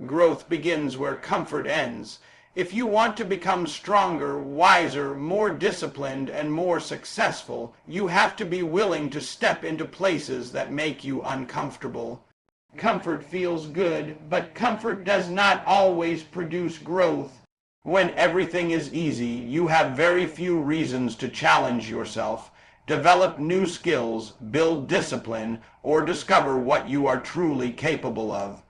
Growth begins where comfort ends. If you want to become stronger, wiser, more disciplined, and more successful, you have to be willing to step into places that make you uncomfortable. Comfort feels good, but comfort does not always produce growth. When everything is easy, you have very few reasons to challenge yourself, develop new skills, build discipline, or discover what you are truly capable of.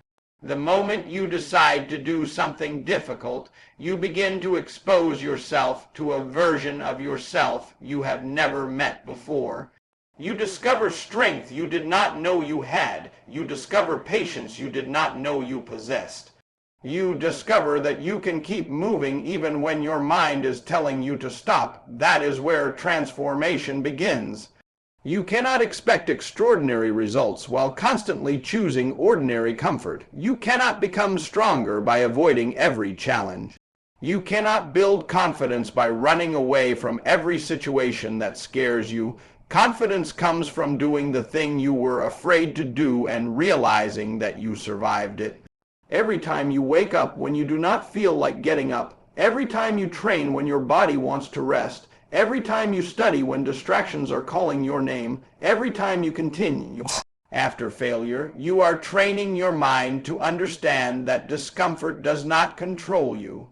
The moment you decide to do something difficult, you begin to expose yourself to a version of yourself you have never met before. You discover strength you did not know you had. You discover patience you did not know you possessed. You discover that you can keep moving even when your mind is telling you to stop. That is where transformation begins. You cannot expect extraordinary results while constantly choosing ordinary comfort. You cannot become stronger by avoiding every challenge. You cannot build confidence by running away from every situation that scares you. Confidence comes from doing the thing you were afraid to do and realizing that you survived it. Every time you wake up when you do not feel like getting up, every time you train when your body wants to rest, every time you study when distractions are calling your name, every time you continue after failure, you are training your mind to understand that discomfort does not control you.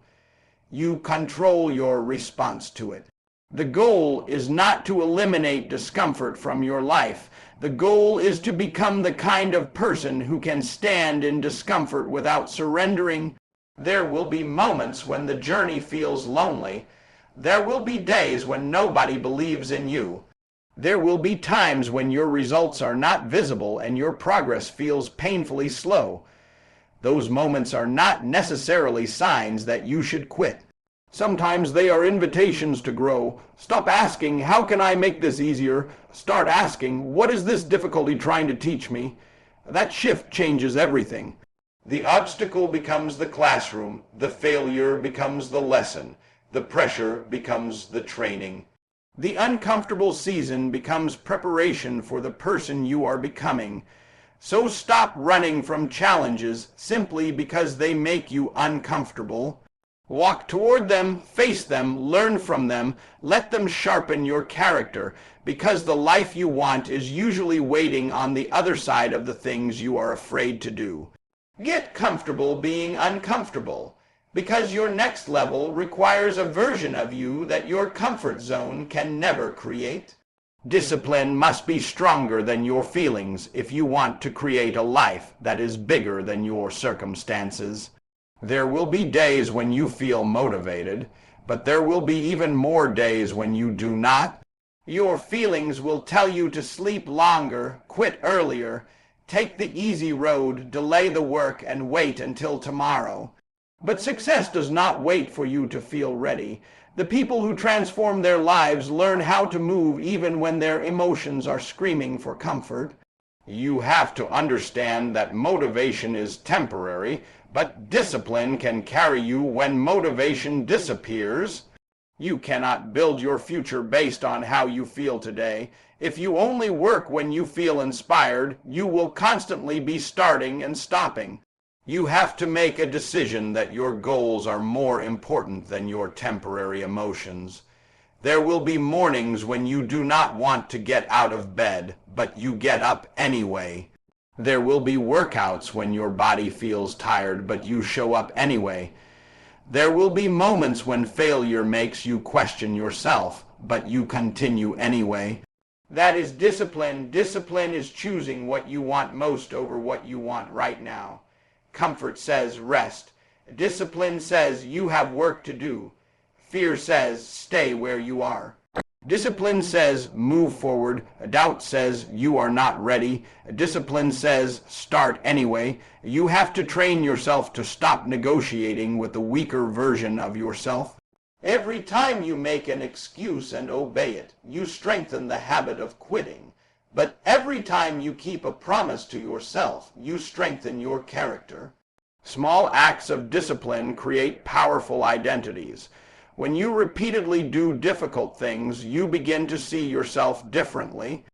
You control your response to it. The goal is not to eliminate discomfort from your life. The goal is to become the kind of person who can stand in discomfort without surrendering. There will be moments when the journey feels lonely. There will be days when nobody believes in you. There will be times when your results are not visible and your progress feels painfully slow. Those moments are not necessarily signs that you should quit. Sometimes they are invitations to grow. Stop asking, how can I make this easier? Start asking, what is this difficulty trying to teach me? That shift changes everything. The obstacle becomes the classroom. The failure becomes the lesson. The pressure becomes the training. The uncomfortable season becomes preparation for the person you are becoming. So stop running from challenges simply because they make you uncomfortable. Walk toward them, face them, learn from them, let them sharpen your character, because the life you want is usually waiting on the other side of the things you are afraid to do. Get comfortable being uncomfortable, because your next level requires a version of you that your comfort zone can never create. Discipline must be stronger than your feelings if you want to create a life that is bigger than your circumstances. There will be days when you feel motivated, but there will be even more days when you do not. Your feelings will tell you to sleep longer, quit earlier, take the easy road, delay the work, and wait until tomorrow. But success does not wait for you to feel ready. The people who transform their lives learn how to move even when their emotions are screaming for comfort. You have to understand that motivation is temporary, but discipline can carry you when motivation disappears. You cannot build your future based on how you feel today. If you only work when you feel inspired, you will constantly be starting and stopping. You have to make a decision that your goals are more important than your temporary emotions. There will be mornings when you do not want to get out of bed, but you get up anyway. There will be workouts when your body feels tired, but you show up anyway. There will be moments when failure makes you question yourself, but you continue anyway. That is discipline. Discipline is choosing what you want most over what you want right now. Comfort says rest. Discipline says you have work to do. Fear says stay where you are. Discipline says move forward. Doubt says you are not ready. Discipline says start anyway. You have to train yourself to stop negotiating with the weaker version of yourself. Every time you make an excuse and obey it, you strengthen the habit of quitting. But every time you keep a promise to yourself, you strengthen your character. Small acts of discipline create powerful identities. When you repeatedly do difficult things, you begin to see yourself differently.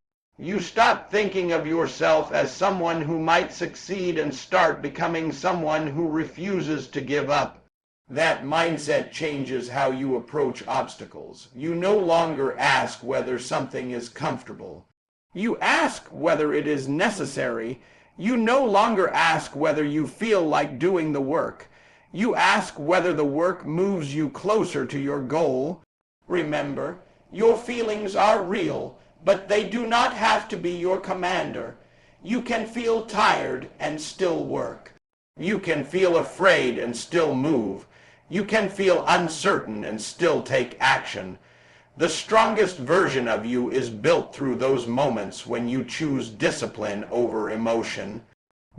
You stop thinking of yourself as someone who might succeed and start becoming someone who refuses to give up. That mindset changes how you approach obstacles. You no longer ask whether something is comfortable. You ask whether it is necessary. You no longer ask whether you feel like doing the work. You ask whether the work moves you closer to your goal. Remember, your feelings are real, but they do not have to be your commander. You can feel tired and still work. You can feel afraid and still move. You can feel uncertain and still take action. The strongest version of you is built through those moments when you choose discipline over emotion.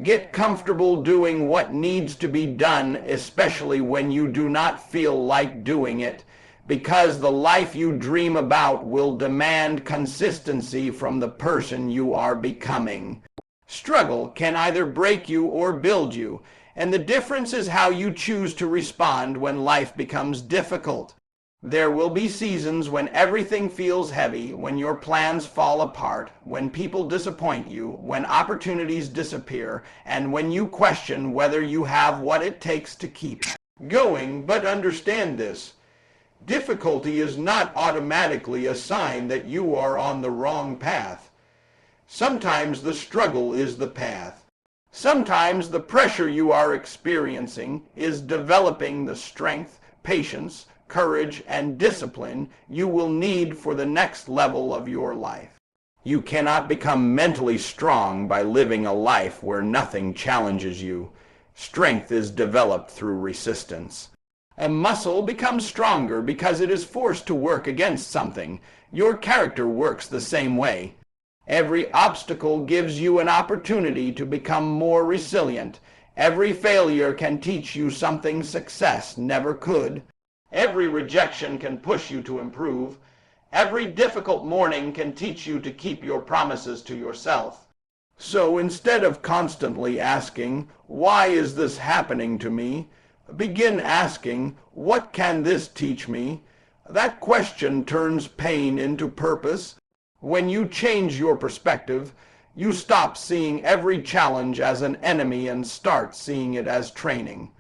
Get comfortable doing what needs to be done, especially when you do not feel like doing it, because the life you dream about will demand consistency from the person you are becoming. Struggle can either break you or build you, and the difference is how you choose to respond when life becomes difficult. There will be seasons when everything feels heavy, when your plans fall apart, when people disappoint you, when opportunities disappear, and when you question whether you have what it takes to keep going. But understand this: difficulty is not automatically a sign that you are on the wrong path. Sometimes the struggle is the path. Sometimes the pressure you are experiencing is developing the strength, patience, courage, and discipline you will need for the next level of your life. You cannot become mentally strong by living a life where nothing challenges you. Strength is developed through resistance. A muscle becomes stronger because it is forced to work against something. Your character works the same way. Every obstacle gives you an opportunity to become more resilient. Every failure can teach you something success never could. Every rejection can push you to improve. Every difficult morning can teach you to keep your promises to yourself. So instead of constantly asking, "Why is this happening to me?" begin asking, "What can this teach me?" That question turns pain into purpose. When you change your perspective, you stop seeing every challenge as an enemy and start seeing it as training.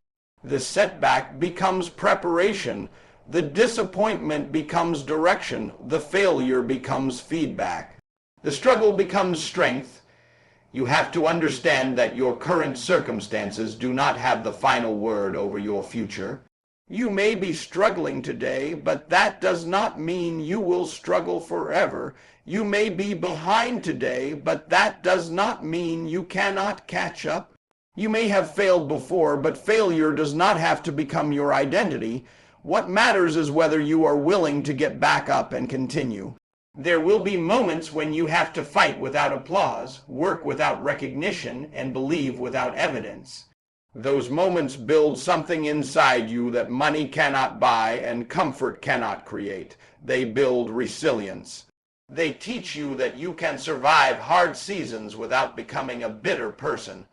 The setback becomes preparation. The disappointment becomes direction. The failure becomes feedback. The struggle becomes strength. You have to understand that your current circumstances do not have the final word over your future. You may be struggling today, but that does not mean you will struggle forever. You may be behind today, but that does not mean you cannot catch up. You may have failed before, but failure does not have to become your identity. What matters is whether you are willing to get back up and continue. There will be moments when you have to fight without applause, work without recognition, and believe without evidence. Those moments build something inside you that money cannot buy and comfort cannot create. They build resilience. They teach you that you can survive hard seasons without becoming a bitter person.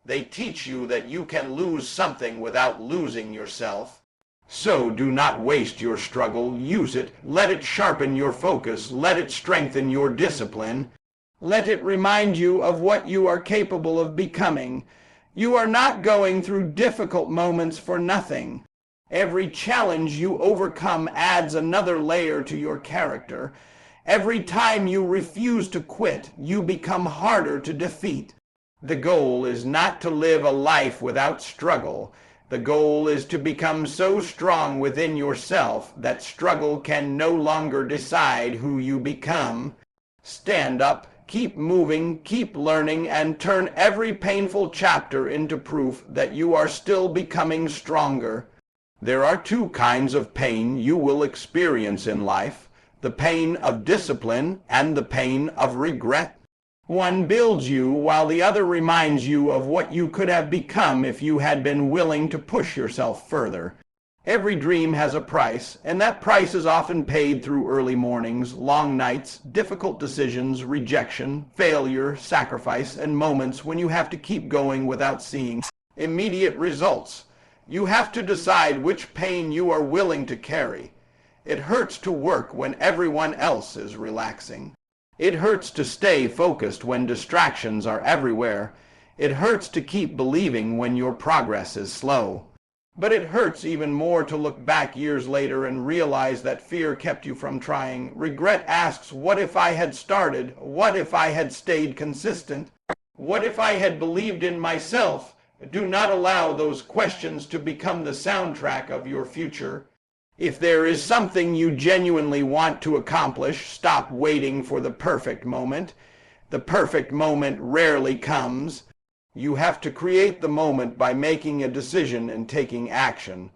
They teach you that you can lose something without losing yourself. So do not waste your struggle. Use it. Let it sharpen your focus. Let it strengthen your discipline. Let it remind you of what you are capable of becoming. You are not going through difficult moments for nothing. Every challenge you overcome adds another layer to your character. Every time you refuse to quit, you become harder to defeat. The goal is not to live a life without struggle. The goal is to become so strong within yourself that struggle can no longer decide who you become. Stand up, keep moving, keep learning, and turn every painful chapter into proof that you are still becoming stronger. There are two kinds of pain you will experience in life: the pain of discipline and the pain of regret. One builds you while the other reminds you of what you could have become if you had been willing to push yourself further. Every dream has a price, and that price is often paid through early mornings, long nights, difficult decisions, rejection, failure, sacrifice, and moments when you have to keep going without seeing immediate results. You have to decide which pain you are willing to carry. It hurts to work when everyone else is relaxing. It hurts to stay focused when distractions are everywhere. It hurts to keep believing when your progress is slow. But it hurts even more to look back years later and realize that fear kept you from trying. Regret asks, what if I had started? What if I had stayed consistent? What if I had believed in myself? Do not allow those questions to become the soundtrack of your future. If there is something you genuinely want to accomplish, stop waiting for the perfect moment. The perfect moment rarely comes. You have to create the moment by making a decision and taking action.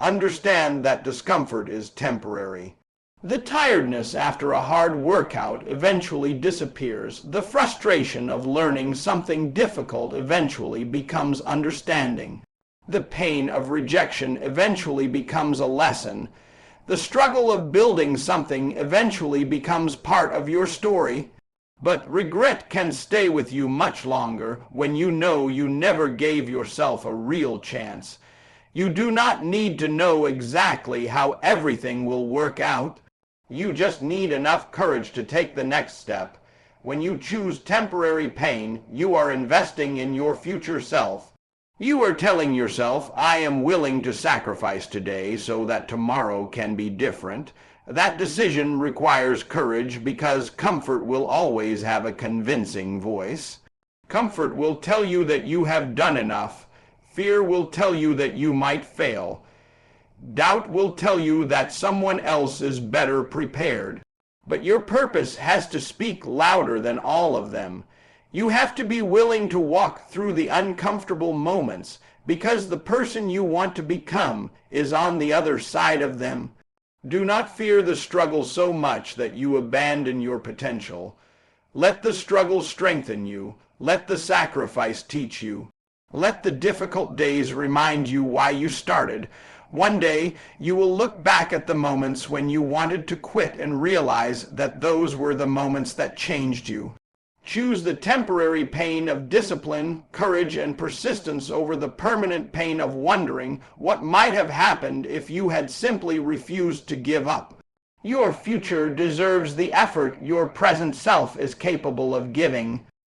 Understand that discomfort is temporary. The tiredness after a hard workout eventually disappears. The frustration of learning something difficult eventually becomes understanding. The pain of rejection eventually becomes a lesson. The struggle of building something eventually becomes part of your story. But regret can stay with you much longer when you know you never gave yourself a real chance. You do not need to know exactly how everything will work out. You just need enough courage to take the next step. When you choose temporary pain, you are investing in your future self. You are telling yourself, I am willing to sacrifice today so that tomorrow can be different. That decision requires courage because comfort will always have a convincing voice. Comfort will tell you that you have done enough. Fear will tell you that you might fail. Doubt will tell you that someone else is better prepared. But your purpose has to speak louder than all of them. You have to be willing to walk through the uncomfortable moments because the person you want to become is on the other side of them. Do not fear the struggle so much that you abandon your potential. Let the struggle strengthen you. Let the sacrifice teach you. Let the difficult days remind you why you started. One day, you will look back at the moments when you wanted to quit and realize that those were the moments that changed you. Choose the temporary pain of discipline, courage, and persistence over the permanent pain of wondering what might have happened if you had simply refused to give up. Your future deserves the effort your present self is capable of giving.